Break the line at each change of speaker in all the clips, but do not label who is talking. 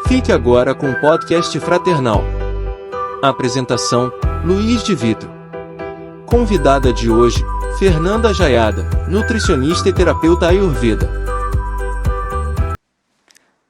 Fique agora com o podcast Fraternal. Apresentação: Luiz de Vitro. Convidada de hoje, Fernanda Jayada, nutricionista e terapeuta Ayurveda.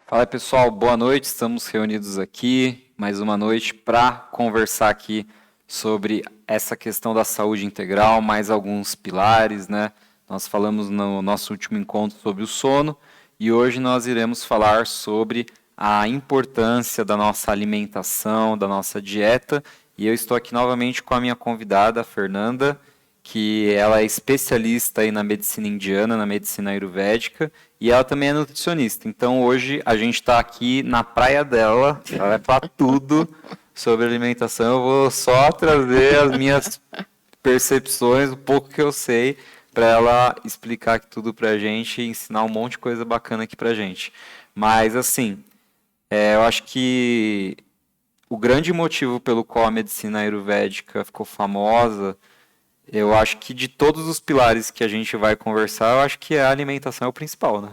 Fala pessoal, boa noite, estamos reunidos aqui mais uma noite para conversar aqui sobre essa questão da saúde integral, mais alguns pilares, né? Nós falamos no nosso último encontro sobre o sono e hoje nós iremos falar sobre a importância da nossa alimentação, da nossa dieta, e eu estou aqui novamente com a minha convidada, a Fernanda, que ela é especialista aí na medicina indiana, na medicina ayurvédica, e ela também é nutricionista. Então hoje a gente está aqui na praia dela, ela vai falar tudo sobre alimentação, eu vou só trazer as minhas percepções, o pouco que eu sei, para ela explicar aqui tudo para a gente e ensinar um monte de coisa bacana aqui para a gente. Mas assim, eu acho que o grande motivo pelo qual a medicina ayurvédica ficou famosa, eu acho que de todos os pilares que a gente vai conversar, eu acho que a alimentação é o principal, né?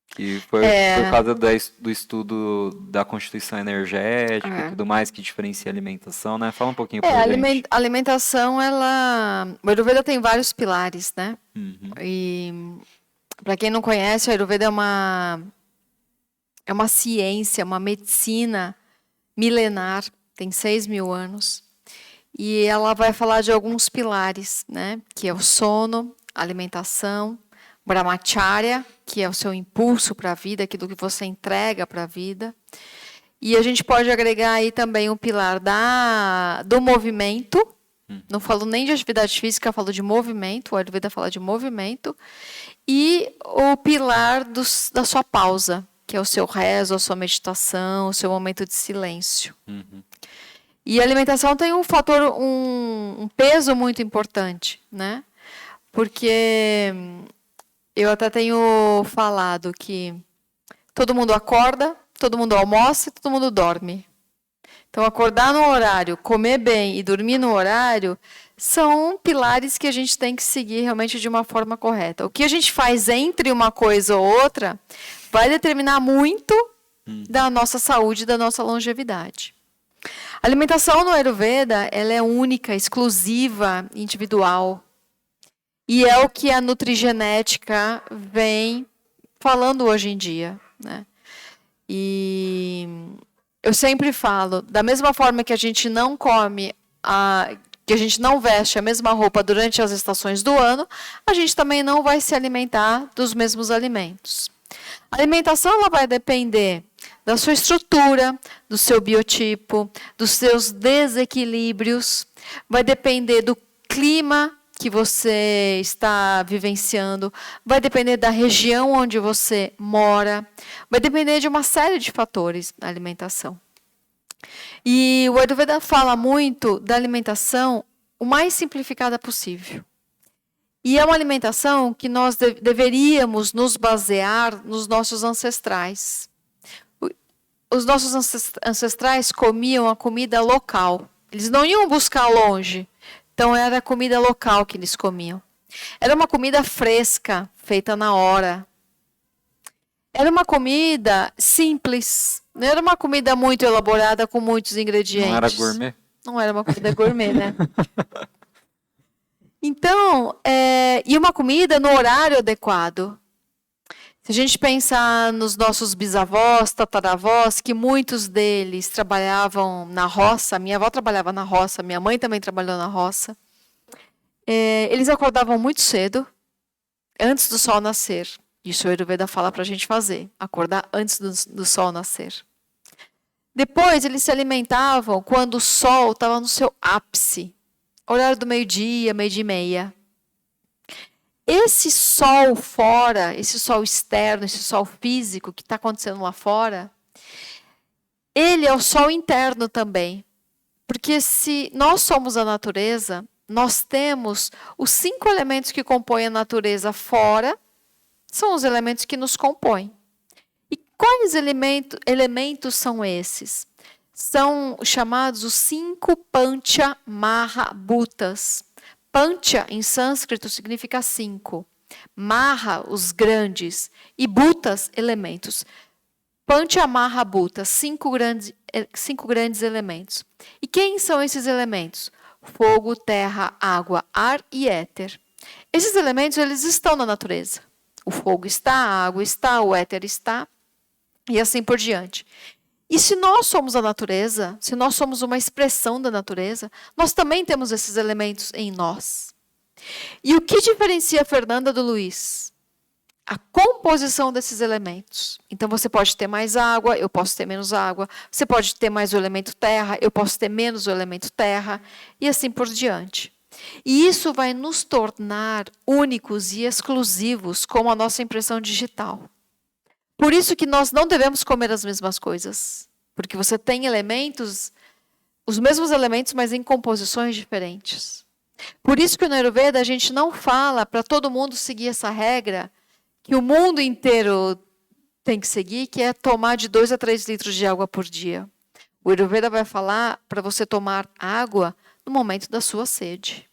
Que foi por causa do estudo da constituição energética e tudo mais que diferencia a alimentação, né? Fala um pouquinho pra gente.
A alimentação, o Ayurveda tem vários pilares, né?
Uhum.
E para quem não conhece, o Ayurveda é uma ciência, uma medicina milenar, tem 6.000 anos. E ela vai falar de alguns pilares, né? Que é o sono, alimentação, brahmacharya, que é o seu impulso para a vida, aquilo que você entrega para a vida. E a gente pode agregar aí também o pilar do movimento. Não falo nem de atividade física, falo de movimento. O Ayurveda fala de movimento. E o pilar da sua pausa, que é o seu rezo, a sua meditação, o seu momento de silêncio.
Uhum.
E a alimentação tem um fator, um peso muito importante, né? Porque eu até tenho falado que todo mundo acorda, todo mundo almoça e todo mundo dorme. Então, acordar no horário, comer bem e dormir no horário são pilares que a gente tem que seguir realmente de uma forma correta. O que a gente faz entre uma coisa ou outra vai determinar muito da nossa saúde, da nossa longevidade. A alimentação no Ayurveda, ela é única, exclusiva, individual. E é o que a nutrigenética vem falando hoje em dia, né? E eu sempre falo, da mesma forma que a gente não come, que a gente não veste a mesma roupa durante as estações do ano, a gente também não vai se alimentar dos mesmos alimentos. A alimentação ela vai depender da sua estrutura, do seu biotipo, dos seus desequilíbrios, vai depender do clima que você está vivenciando, vai depender da região onde você mora, vai depender de uma série de fatores na alimentação. E o Ayurveda fala muito da alimentação o mais simplificada possível. E é uma alimentação que nós deveríamos nos basear nos nossos ancestrais. Os nossos ancestrais comiam a comida local. Eles não iam buscar longe. Então, era a comida local que eles comiam. Era uma comida fresca, feita na hora. Era uma comida simples. Não era uma comida muito elaborada, com muitos ingredientes.
Não era gourmet?
Não era uma comida gourmet, né? Então, e uma comida no horário adequado. Se a gente pensar nos nossos bisavós, tataravós, que muitos deles trabalhavam na roça, minha avó trabalhava na roça, minha mãe também trabalhou na roça, eles acordavam muito cedo, antes do sol nascer. Isso o Ayurveda fala para a gente fazer, acordar antes do sol nascer. Depois, eles se alimentavam quando o sol estava no seu ápice, horário do meio-dia, meio-dia e meia. Esse sol fora, esse sol externo, esse sol físico que está acontecendo lá fora, ele é o sol interno também. Porque se nós somos a natureza, nós temos os 5 elementos que compõem a natureza fora, são os elementos que nos compõem. E quais elementos são esses? São chamados os 5 Pancha Mahabhutas. Pancha, em sânscrito, significa 5. Maha, os grandes. E bhutas, elementos. Panchamahabhuta, 5 grandes elementos. E quem são esses elementos? Fogo, terra, água, ar e éter. Esses elementos, eles estão na natureza. O fogo está, a água está, o éter está, e assim por diante. E se nós somos a natureza, se nós somos uma expressão da natureza, nós também temos esses elementos em nós. E o que diferencia a Fernanda do Luiz? A composição desses elementos. Então, você pode ter mais água, eu posso ter menos água. Você pode ter mais o elemento terra, eu posso ter menos o elemento terra, e assim por diante. E isso vai nos tornar únicos e exclusivos como a nossa impressão digital. Por isso que nós não devemos comer as mesmas coisas. Porque você tem elementos, os mesmos elementos, mas em composições diferentes. Por isso que no Ayurveda a gente não fala para todo mundo seguir essa regra que o mundo inteiro tem que seguir, que é tomar de 2 a 3 litros de água por dia. O Ayurveda vai falar para você tomar água no momento da sua sede.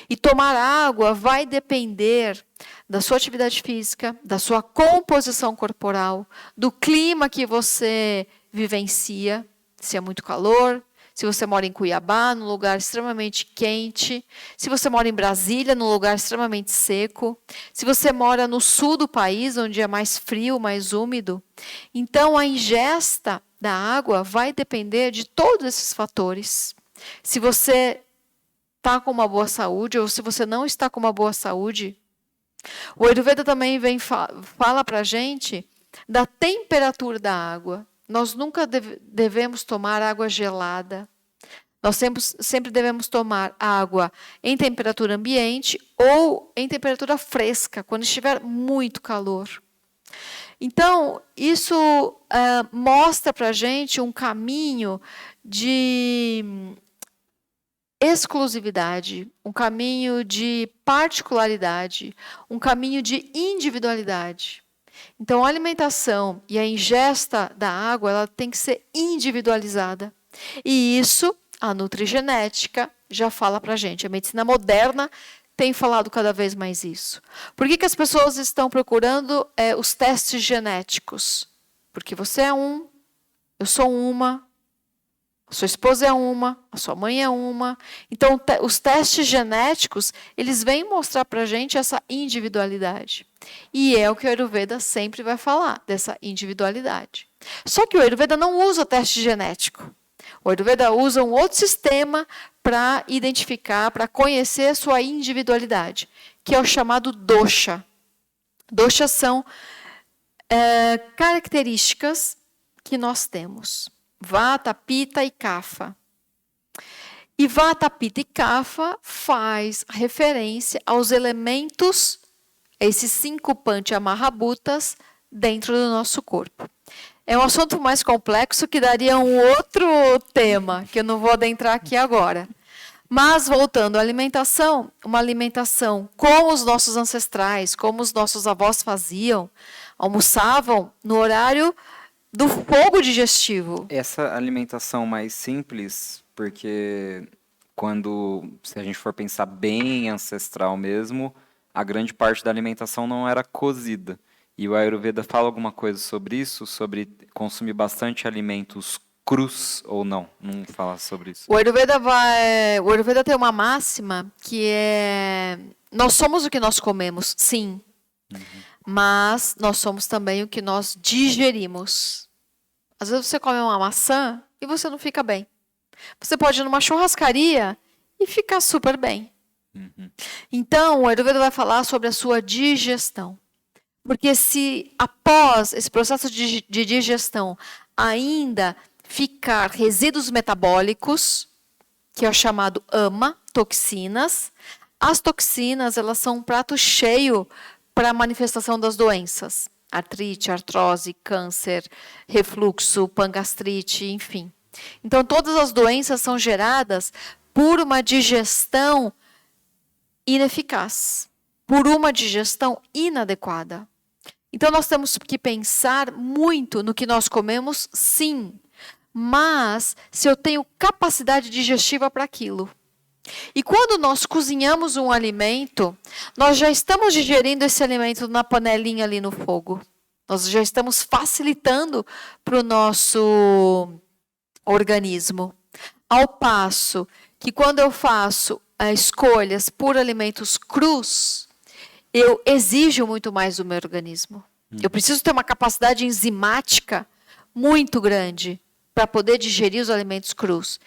E tomar água vai depender da sua atividade física, da sua composição corporal, do clima que você vivencia, se é muito calor, se você mora em Cuiabá, num lugar extremamente quente, se você mora em Brasília, num lugar extremamente seco, se você mora no sul do país, onde é mais frio, mais úmido. Então, a ingesta da água vai depender de todos esses fatores. Se você está com uma boa saúde ou se você não está com uma boa saúde. O Ayurveda também fala para a gente da temperatura da água. Nós nunca devemos tomar água gelada. Nós sempre devemos tomar água em temperatura ambiente ou em temperatura fresca, quando estiver muito calor. Então, isso mostra para a gente um caminho de exclusividade, um caminho de particularidade, um caminho de individualidade. Então, a alimentação e a ingesta da água, ela tem que ser individualizada. E isso, a nutrigenética já fala para a gente. A medicina moderna tem falado cada vez mais isso. Por que as pessoas estão procurando os testes genéticos? Porque você é um, eu sou uma, a sua esposa é uma, a sua mãe é uma. Então, os testes genéticos, eles vêm mostrar para a gente essa individualidade. E é o que o Ayurveda sempre vai falar, dessa individualidade. Só que o Ayurveda não usa teste genético. O Ayurveda usa um outro sistema para identificar, para conhecer a sua individualidade, que é o chamado dosha. Doshas são características que nós temos. Vata, Pitta e Kapha. E Vata, Pitta e Kapha faz referência aos elementos, esses 5 Panchamahabhutas, dentro do nosso corpo. É um assunto mais complexo que daria um outro tema, que eu não vou adentrar aqui agora. Mas, voltando à alimentação, uma alimentação como os nossos ancestrais, como os nossos avós faziam, almoçavam no horário do fogo digestivo.
Essa alimentação mais simples, porque se a gente for pensar bem ancestral mesmo, a grande parte da alimentação não era cozida. E o Ayurveda fala alguma coisa sobre isso? Sobre consumir bastante alimentos crus ou não? Não fala sobre isso.
O Ayurveda tem uma máxima que é: nós somos o que nós comemos, sim. Mas nós somos também o que nós digerimos. Às vezes você come uma maçã e você não fica bem. Você pode ir numa churrascaria e ficar super bem. Então, o Ayurveda vai falar sobre a sua digestão. Porque se após esse processo de digestão ainda ficar resíduos metabólicos, que é o chamado AMA, toxinas, as toxinas elas são um prato cheio para a manifestação das doenças. Artrite, artrose, câncer, refluxo, pangastrite, enfim. Então, todas as doenças são geradas por uma digestão ineficaz, por uma digestão inadequada. Então, nós temos que pensar muito no que nós comemos, sim, mas se eu tenho capacidade digestiva para aquilo. E quando nós cozinhamos um alimento, nós já estamos digerindo esse alimento na panelinha ali no fogo. Nós já estamos facilitando para o nosso organismo. Ao passo que quando eu faço escolhas por alimentos crus, eu exijo muito mais do meu organismo. Eu preciso ter uma capacidade enzimática muito grande para poder digerir os alimentos crus.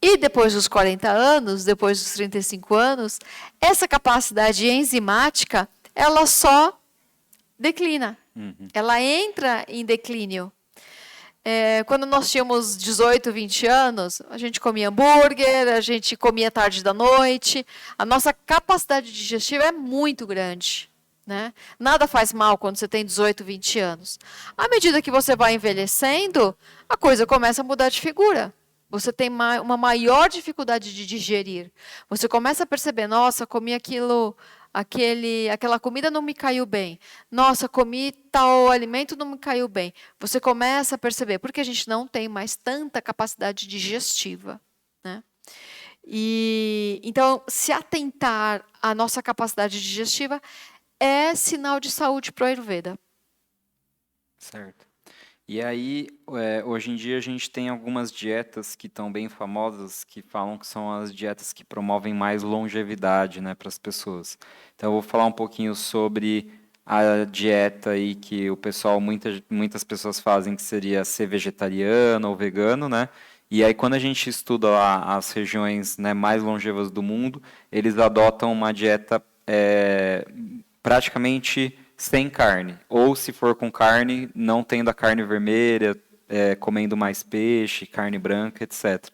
E depois dos 40 anos, depois dos 35 anos, essa capacidade enzimática, ela só declina. Ela entra em declínio. Quando nós tínhamos 18, 20 anos, a gente comia hambúrguer, a gente comia tarde da noite. A nossa capacidade digestiva é muito grande, né? Nada faz mal quando você tem 18, 20 anos. À medida que você vai envelhecendo, a coisa começa a mudar de figura. Você tem uma maior dificuldade de digerir. Você começa a perceber, nossa, comi aquela comida não me caiu bem. Nossa, comi tal alimento não me caiu bem. Você começa a perceber, porque a gente não tem mais tanta capacidade digestiva, né? E então, se atentar à nossa capacidade digestiva é sinal de saúde para o Ayurveda.
Certo. E aí, hoje em dia, a gente tem algumas dietas que estão bem famosas, que falam que são as dietas que promovem mais longevidade, né, para as pessoas. Então, eu vou falar um pouquinho sobre a dieta aí que o pessoal, muitas pessoas fazem, que seria ser vegetariano ou vegano, né? E aí, quando a gente estuda lá as regiões, né, mais longevas do mundo, eles adotam uma dieta praticamente sem carne, ou se for com carne, não tendo a carne vermelha, comendo mais peixe, carne branca, etc.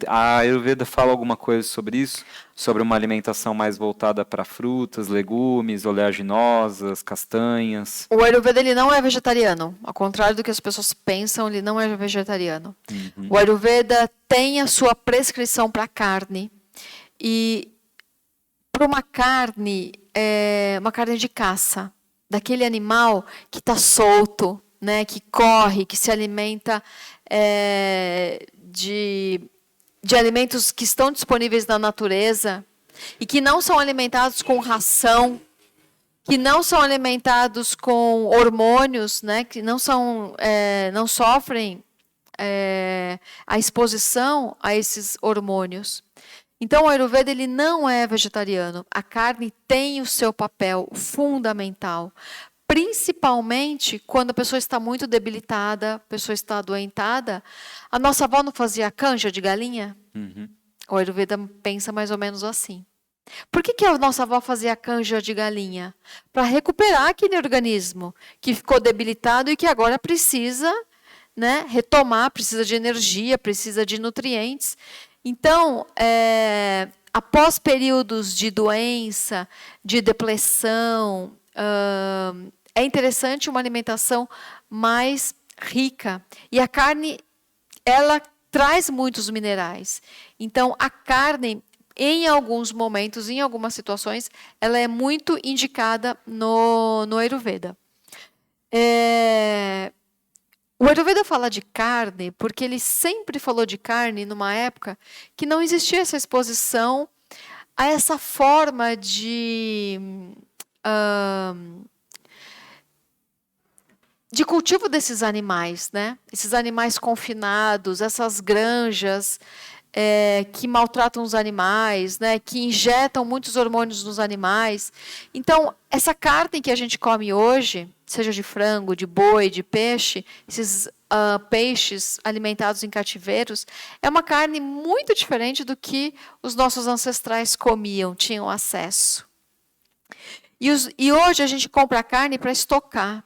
A Ayurveda fala alguma coisa sobre isso? Sobre uma alimentação mais voltada para frutas, legumes, oleaginosas, castanhas?
O Ayurveda ele não é vegetariano. Ao contrário do que as pessoas pensam, ele não é vegetariano. O Ayurveda tem a sua prescrição para carne. E para uma carne de caça, daquele animal que está solto, né, que corre, que se alimenta de alimentos que estão disponíveis na natureza e que não são alimentados com ração, que não são alimentados com hormônios, né, que não sofrem a exposição a esses hormônios. Então, o Ayurveda ele não é vegetariano. A carne tem o seu papel fundamental, principalmente quando a pessoa está muito debilitada, a pessoa está adoentada. A nossa avó não fazia canja de galinha? O Ayurveda pensa mais ou menos assim. Por que a nossa avó fazia canja de galinha? Para recuperar aquele organismo que ficou debilitado e que agora precisa, né, retomar, precisa de energia, precisa de nutrientes. Então, após períodos de doença, de depressão, é interessante uma alimentação mais rica. E a carne, ela traz muitos minerais. Então, a carne, em alguns momentos, em algumas situações, ela é muito indicada no Ayurveda. O Ayurveda fala de carne porque ele sempre falou de carne numa época que não existia essa exposição a essa forma de cultivo desses animais, né? Esses animais confinados, essas granjas que maltratam os animais, né? Que injetam muitos hormônios nos animais. Então, essa carne que a gente come hoje, seja de frango, de boi, de peixe, esses peixes alimentados em cativeiros, é uma carne muito diferente do que os nossos ancestrais comiam, tinham acesso. E hoje a gente compra carne para estocar.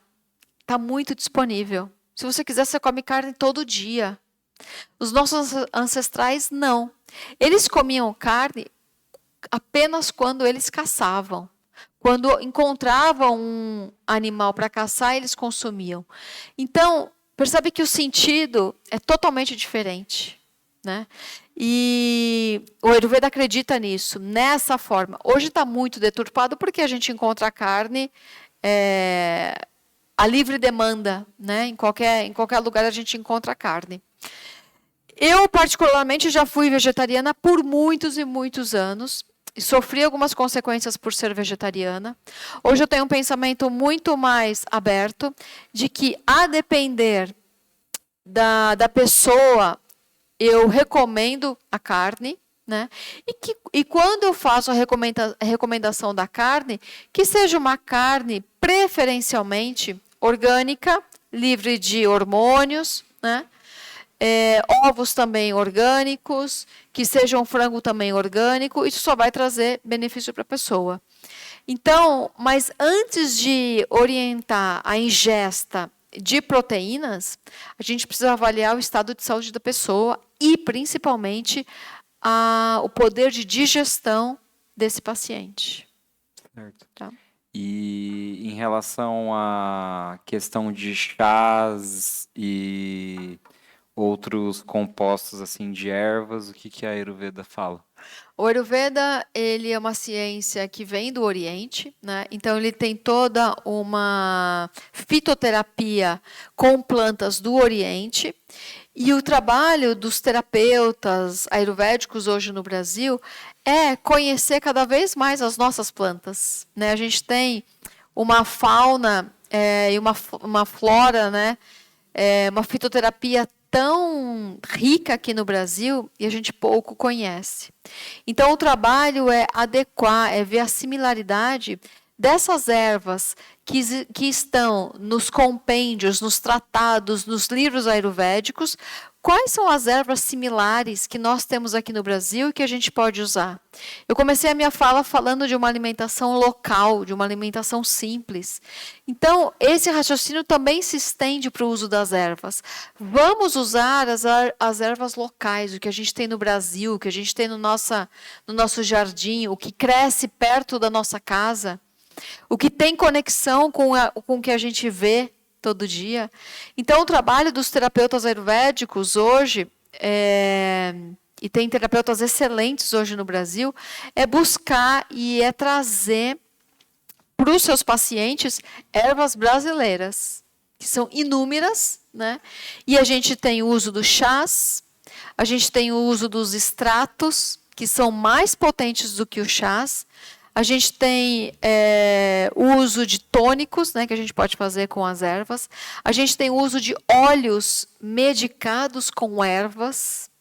Está muito disponível. Se você quiser, você come carne todo dia. Os nossos ancestrais, não. Eles comiam carne apenas quando eles caçavam. Quando encontravam um animal para caçar, eles consumiam. Então, percebe que o sentido é totalmente diferente, né? E o Ayurveda acredita nisso, nessa forma. Hoje está muito deturpado porque a gente encontra a carne a livre demanda, né? Em qualquer lugar a gente encontra a carne. Eu, particularmente, já fui vegetariana por muitos e muitos anos. sofri algumas consequências por ser vegetariana. Hoje eu tenho um pensamento muito mais aberto de que, a depender da pessoa, eu recomendo a carne, né? E quando eu faço a recomendação da carne, que seja uma carne preferencialmente orgânica, livre de hormônios, né? Ovos também orgânicos, que seja um frango também orgânico, isso só vai trazer benefício para a pessoa. Então, mas antes de orientar a ingesta de proteínas, a gente precisa avaliar o estado de saúde da pessoa e, principalmente, o poder de digestão desse paciente.
Certo.
Tá?
E em relação à questão de chás e outros compostos assim de ervas, o que a Ayurveda fala?
O Ayurveda, ele é uma ciência que vem do Oriente, né? Então ele tem toda uma fitoterapia com plantas do Oriente. E o trabalho dos terapeutas ayurvédicos hoje no Brasil é conhecer cada vez mais as nossas plantas, né? A gente tem uma fauna e uma flora, né? Uma fitoterapia tão rica aqui no Brasil e a gente pouco conhece. Então, o trabalho é adequar, é ver a similaridade dessas ervas que estão nos compêndios, nos tratados, nos livros ayurvédicos. Quais são as ervas similares que nós temos aqui no Brasil e que a gente pode usar? Eu comecei a minha fala falando de uma alimentação local, de uma alimentação simples. Então, esse raciocínio também se estende para o uso das ervas. Vamos usar as ervas locais, o que a gente tem no Brasil, o que a gente tem no nosso jardim, o que cresce perto da nossa casa, o que tem conexão com o que a gente vê todo dia. Então, o trabalho dos terapeutas ayurvédicos hoje, e tem terapeutas excelentes hoje no Brasil, é buscar e é trazer para os seus pacientes ervas brasileiras, que são inúmeras, né? E a gente tem o uso dos chás, a gente tem o uso dos extratos, que são mais potentes do que os chás. A gente tem o uso de tônicos, né, que a gente pode fazer com as ervas. A gente tem o uso de óleos medicados com ervas.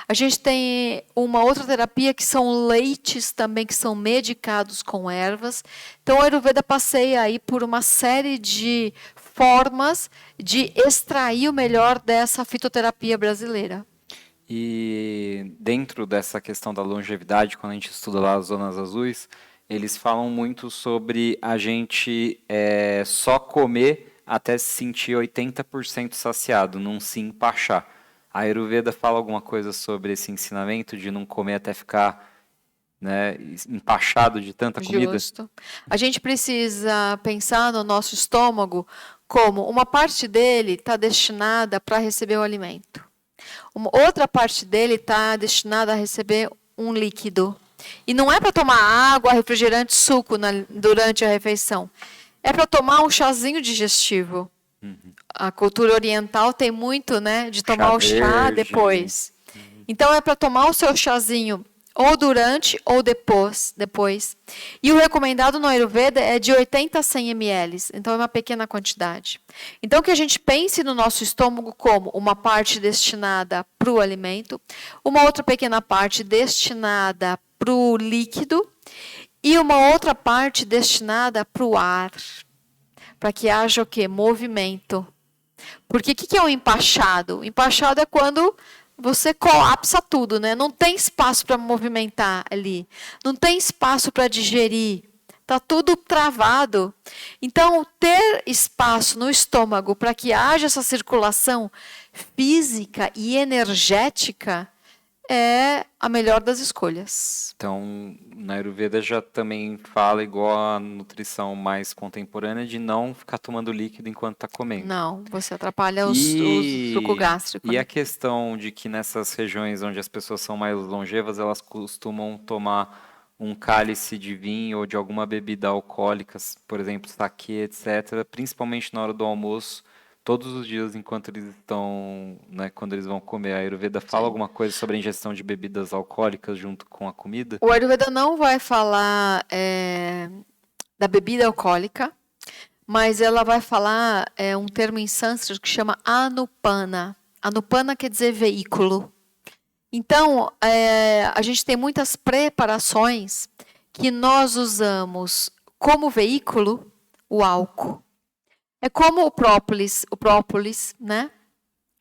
A gente tem uma outra terapia que são leites também, que são medicados com ervas. Então, a Ayurveda passeia aí por uma série de formas de extrair o melhor dessa fitoterapia brasileira.
E dentro dessa questão da longevidade, quando a gente estuda lá as zonas azuis, eles falam muito sobre a gente só comer até se sentir 80% saciado, não se empachar. A Ayurveda fala alguma coisa sobre esse ensinamento de não comer até ficar, né, empachado de tanta comida?
Justo. A gente precisa pensar no nosso estômago como uma parte dele está destinada para receber o alimento. Uma outra parte dele está destinada a receber um líquido. E não é para tomar água, refrigerante, suco durante a refeição. É para tomar um chazinho digestivo. A cultura oriental tem muito, né, de tomar o chá depois. Então, é para tomar o seu chazinho ou durante ou depois. E o recomendado no Ayurveda é de 80 a 100 ml. Então, é uma pequena quantidade. Então, que a gente pense no nosso estômago como uma parte destinada para o alimento, uma outra pequena parte destinada para o líquido e uma outra parte destinada para o ar, para que haja o quê? Movimento. Porque o que é o empachado? O empachado é quando você colapsa tudo, né? Não tem espaço para movimentar ali, não tem espaço para digerir, está tudo travado. Então, ter espaço no estômago para que haja essa circulação física e energética é a melhor das escolhas.
Então, na Ayurveda já também fala, igual a nutrição mais contemporânea, de não ficar tomando líquido enquanto está comendo.
Não, você atrapalha o suco gástrico.
E
né?
a questão de que nessas regiões onde as pessoas são mais longevas, elas costumam tomar um cálice de vinho ou de alguma bebida alcoólica, por exemplo, saquê, etc., principalmente na hora do almoço, todos os dias enquanto eles estão, né, quando eles vão comer. A Ayurveda fala alguma coisa sobre a ingestão de bebidas alcoólicas junto com a comida?
O Ayurveda não vai falar da bebida alcoólica, mas ela vai falar um termo em sânscrito que chama anupana. Anupana quer dizer veículo. Então, a gente tem muitas preparações que nós usamos como veículo o álcool. É como o própolis, né?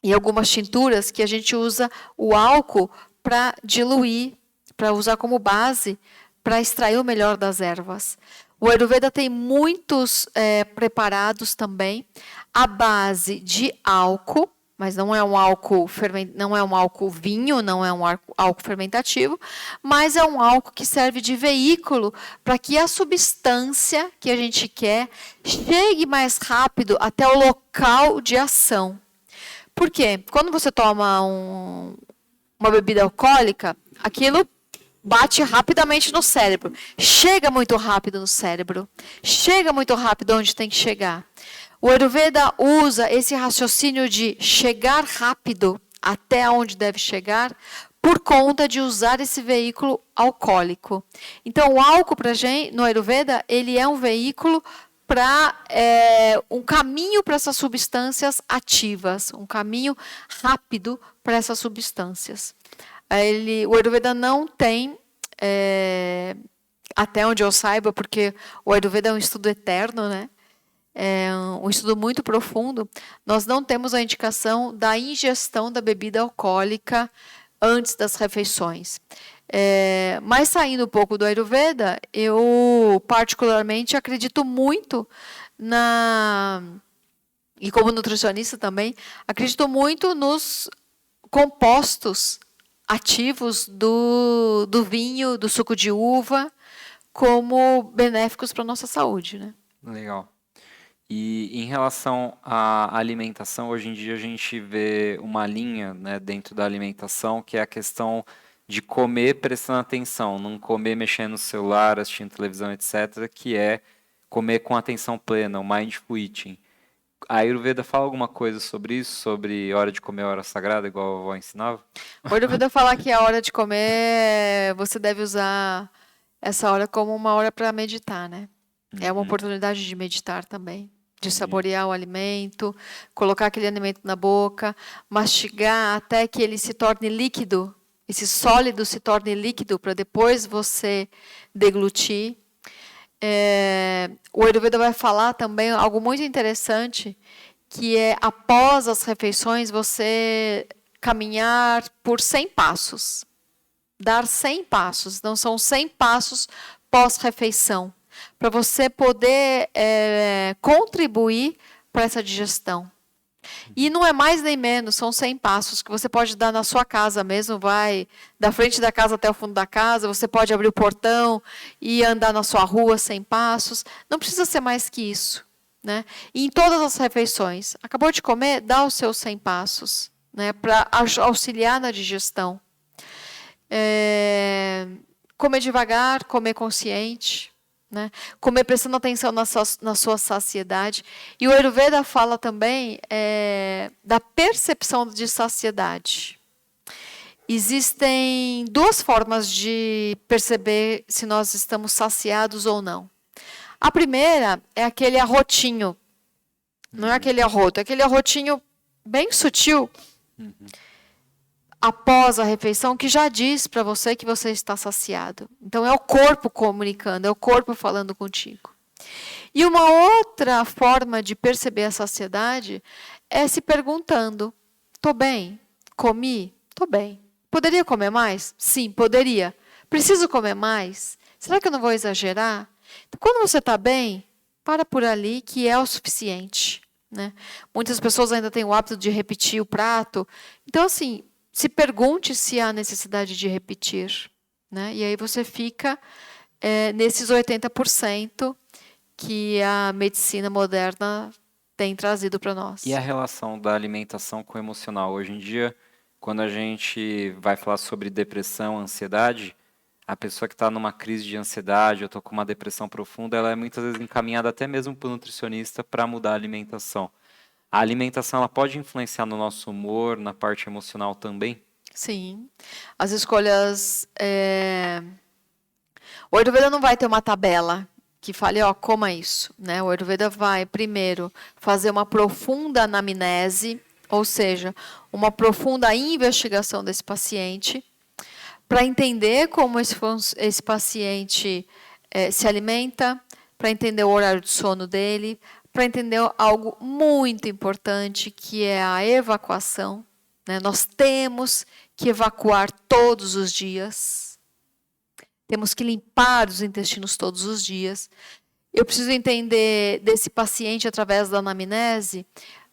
E algumas tinturas que a gente usa o álcool para diluir, para usar como base, para extrair o melhor das ervas. O Ayurveda tem muitos preparados também à base de álcool, mas não é um álcool vinho, não é um álcool fermentativo, mas é um álcool que serve de veículo para que a substância que a gente quer chegue mais rápido até o local de ação. Por quê? Quando você toma uma bebida alcoólica, aquilo bate rapidamente no cérebro, chega muito rápido no cérebro, chega muito rápido onde tem que chegar. O Ayurveda usa esse raciocínio de chegar rápido até onde deve chegar por conta de usar esse veículo alcoólico. Então, o álcool para a gente, no Ayurveda, ele é um veículo para um caminho para essas substâncias ativas, um caminho rápido para essas substâncias. O Ayurveda não tem, até onde eu saiba, porque o Ayurveda é um estudo eterno, né? É um estudo muito profundo, nós não temos a indicação da ingestão da bebida alcoólica antes das refeições. Mas saindo um pouco do Ayurveda, eu particularmente acredito muito e como nutricionista também, acredito muito nos compostos ativos do vinho, do suco de uva, como benéficos para a nossa saúde, né?
Legal. E em relação à alimentação, hoje em dia a gente vê uma linha, né, dentro da alimentação, que é a questão de comer prestando atenção, não comer mexendo no celular, assistindo televisão, etc., que é comer com atenção plena, o mindful eating. A Ayurveda fala alguma coisa sobre isso, sobre hora de comer, hora sagrada, igual a avó ensinava?
O Ayurveda fala que a hora de comer, você deve usar essa hora como uma hora para meditar, né? É uma oportunidade de meditar também, de saborear o alimento, colocar aquele alimento na boca, mastigar até que ele se torne líquido, esse sólido se torne líquido para depois você deglutir. O Ayurveda vai falar também algo muito interessante, que é após as refeições você caminhar por 100 passos. Dar 100 passos, não são 100 passos pós-refeição, para você poder contribuir para essa digestão. E não é mais nem menos, são 100 passos que você pode dar na sua casa mesmo, vai da frente da casa até o fundo da casa, você pode abrir o portão e andar na sua rua 100 passos, não precisa ser mais que isso, né? E em todas as refeições, acabou de comer, dá os seus 100 passos, né, para auxiliar na digestão. Comer devagar, comer consciente, né? Comer prestando atenção na sua saciedade. E o Ayurveda fala também da percepção de saciedade. Existem duas formas de perceber se nós estamos saciados ou não. A primeira é aquele arrotinho. Não é aquele arroto, é aquele arrotinho bem sutil. Após a refeição, que já diz para você que você está saciado. Então, é o corpo comunicando, é o corpo falando contigo. E uma outra forma de perceber a saciedade é se perguntando, estou bem? Comi? Estou bem. Poderia comer mais? Sim, poderia. Preciso comer mais? Será que eu não vou exagerar? Então, quando você está bem, para por ali que é o suficiente, né? Muitas pessoas ainda têm o hábito de repetir o prato. Então, assim, se pergunte se há necessidade de repetir, né? E aí você fica nesses 80% que a medicina moderna tem trazido para nós.
E a relação da alimentação com o emocional? Hoje em dia, quando a gente vai falar sobre depressão, ansiedade, a pessoa que está numa crise de ansiedade, eu estou com uma depressão profunda, ela é muitas vezes encaminhada até mesmo para o nutricionista para mudar a alimentação. A alimentação ela pode influenciar no nosso humor, na parte emocional também?
Sim. As escolhas... O Ayurveda não vai ter uma tabela que fale, ó, coma isso, né? O Ayurveda vai, primeiro, fazer uma profunda anamnese, ou seja, uma profunda investigação desse paciente, para entender como esse paciente se alimenta, para entender o horário de sono dele, para entender algo muito importante, que é a evacuação, né? Nós temos que evacuar todos os dias. Temos que limpar os intestinos todos os dias. Eu preciso entender desse paciente através da anamnese,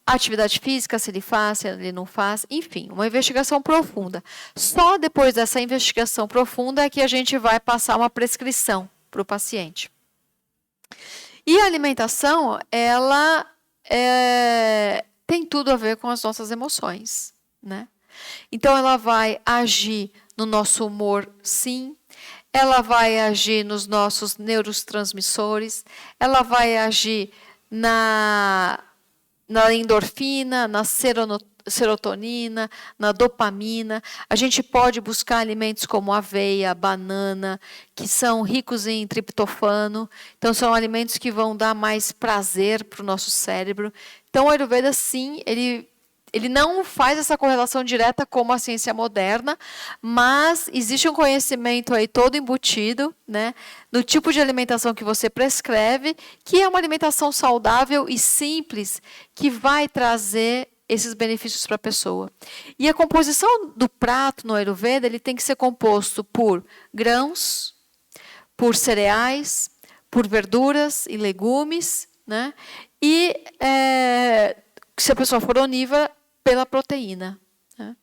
a atividade física, se ele faz, se ele não faz, enfim, uma investigação profunda. Só depois dessa investigação profunda é que a gente vai passar uma prescrição para o paciente. E a alimentação, ela tem tudo a ver com as nossas emoções, né? Então, ela vai agir no nosso humor, sim. Ela vai agir nos nossos neurotransmissores, ela vai agir na endorfina, na serotonina, na dopamina. A gente pode buscar alimentos como aveia, banana, que são ricos em triptofano. Então, são alimentos que vão dar mais prazer para o nosso cérebro. Então, o Ayurveda, sim, ele não faz essa correlação direta como a ciência moderna, mas existe um conhecimento aí todo embutido, né, no tipo de alimentação que você prescreve, que é uma alimentação saudável e simples, que vai trazer esses benefícios para a pessoa. E a composição do prato no Ayurveda, ele tem que ser composto por grãos, por cereais, por verduras e legumes, né, e se a pessoa for onívora, pela proteína, né?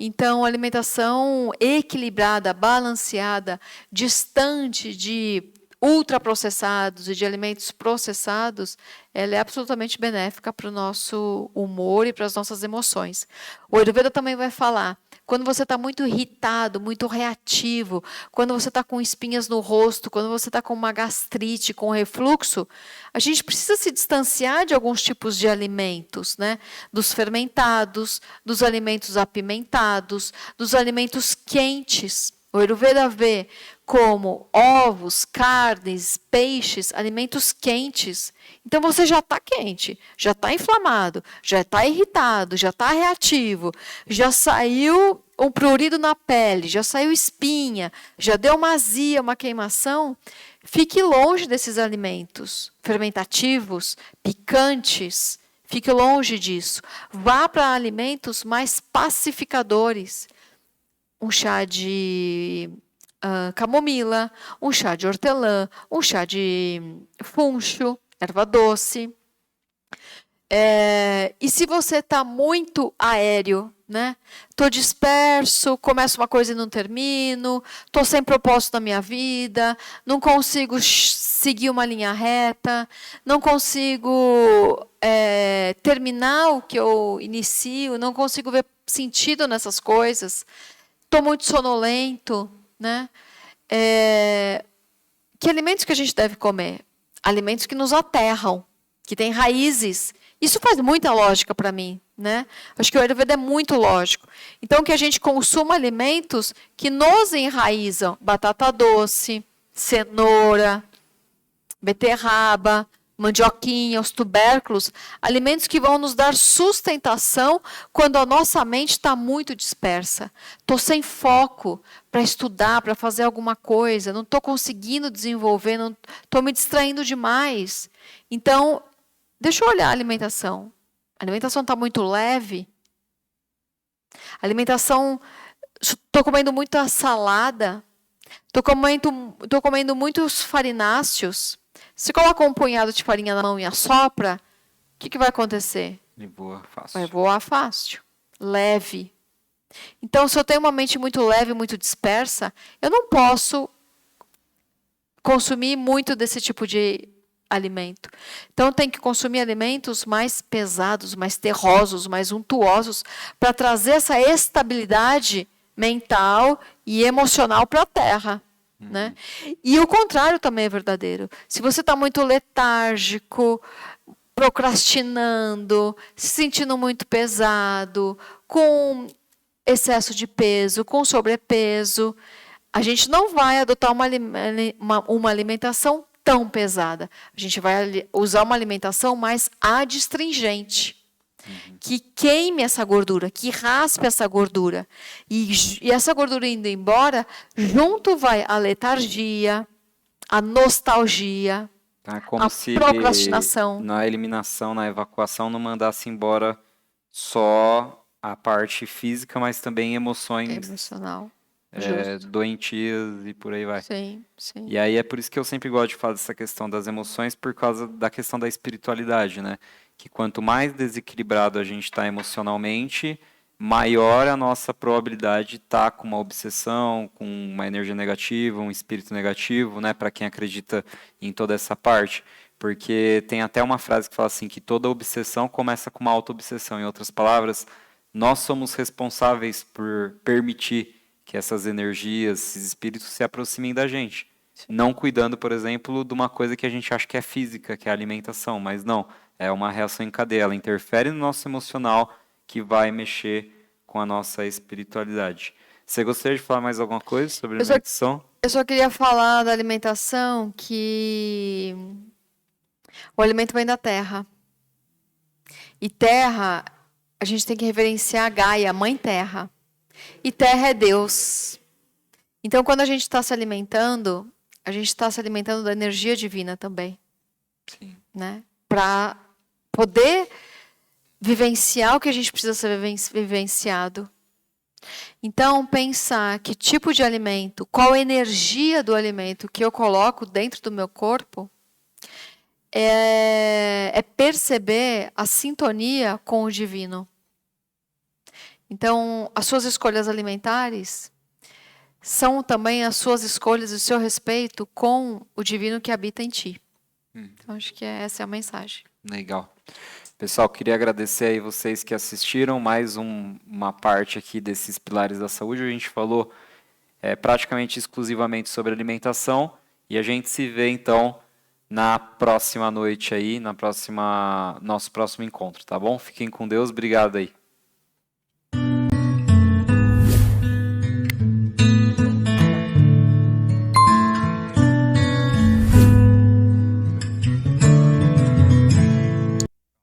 Então, a alimentação equilibrada, balanceada, distante de ultraprocessados e de alimentos processados, ela é absolutamente benéfica para o nosso humor e para as nossas emoções. O Ayurveda também vai falar, quando você está muito irritado, muito reativo, quando você está com espinhas no rosto, quando você está com uma gastrite, com refluxo, a gente precisa se distanciar de alguns tipos de alimentos, né? Dos fermentados, dos alimentos apimentados, dos alimentos quentes. O Ayurveda vê como ovos, carnes, peixes, alimentos quentes. Então, você já está quente, já está inflamado, já está irritado, já está reativo, já saiu um prurido na pele, já saiu espinha, já deu uma azia, uma queimação. Fique longe desses alimentos fermentativos, picantes. Fique longe disso. Vá para alimentos mais pacificadores. Um chá de camomila, um chá de hortelã, um chá de funcho, erva doce. E se você está muito aéreo, né? Estou disperso, começo uma coisa e não termino, estou sem propósito na minha vida, não consigo seguir uma linha reta, não consigo terminar o que eu inicio, não consigo ver sentido nessas coisas, estou muito sonolento, né? Que alimentos que a gente deve comer? Alimentos que nos aterram, que têm raízes. Isso faz muita lógica para mim, né? Acho que o Ayurveda é muito lógico. Então, que a gente consuma alimentos que nos enraizam. Batata doce, cenoura, beterraba, mandioquinha, os tubérculos. Alimentos que vão nos dar sustentação quando a nossa mente está muito dispersa. Estou sem foco para estudar, para fazer alguma coisa. Não estou conseguindo desenvolver, estou me distraindo demais. Então, deixa eu olhar a alimentação. A alimentação está muito leve. A alimentação... Estou comendo muita salada. Estou comendo muitos farináceos. Se coloca um punhado de farinha na mão e assopra, o que vai acontecer?
Vai voar fácil.
Vai voar fácil. Leve. Então, se eu tenho uma mente muito leve, muito dispersa, eu não posso consumir muito desse tipo de alimento. Então, tem que consumir alimentos mais pesados, mais terrosos, mais untuosos, para trazer essa estabilidade mental e emocional para a Terra. Né? E o contrário também é verdadeiro. Se você está muito letárgico, procrastinando, se sentindo muito pesado, com excesso de peso, com sobrepeso, a gente não vai adotar uma alimentação tão pesada. A gente vai usar uma alimentação mais adstringente, que queime essa gordura, que raspe essa gordura. E essa gordura indo embora, junto vai a letargia, a nostalgia,
Tá? Como
a
se
procrastinação.
na eliminação, na evacuação, não mandasse embora só a parte física, mas também emoções
Emocional.
doentias e por aí vai.
Sim, sim.
E aí é por isso que eu sempre gosto de falar dessa questão das emoções, por causa da questão da espiritualidade, né? Que quanto mais desequilibrado a gente está emocionalmente, maior a nossa probabilidade de estar com uma obsessão, com uma energia negativa, um espírito negativo, né? Para quem acredita em toda essa parte. Porque tem até uma frase que fala assim, que toda obsessão começa com uma auto-obsessão. Em outras palavras, nós somos responsáveis por permitir que essas energias, esses espíritos se aproximem da gente. Não cuidando, por exemplo, de uma coisa que a gente acha que é física, que é a alimentação, mas não, é uma reação em cadeia, ela interfere no nosso emocional que vai mexer com a nossa espiritualidade. Você gostaria de falar mais alguma coisa sobre alimentação?
Eu só queria falar da alimentação, que o alimento vem da terra. E terra, a gente tem que reverenciar Gaia, Mãe Terra. E terra é Deus. Então, quando a gente está se alimentando, a gente está se alimentando da energia divina também.
Sim.
Né? Para poder vivenciar o que a gente precisa ser vivenciado. Então, pensar que tipo de alimento, qual a energia do alimento que eu coloco dentro do meu corpo, é perceber a sintonia com o divino. Então, as suas escolhas alimentares são também as suas escolhas e o seu respeito com o divino que habita em ti. Então, acho que essa é a mensagem.
Legal. Pessoal, queria agradecer aí vocês que assistiram mais uma parte aqui desses pilares da saúde. A gente falou praticamente exclusivamente sobre alimentação e a gente se vê então na próxima noite aí, nosso próximo encontro, tá bom? Fiquem com Deus, obrigado aí.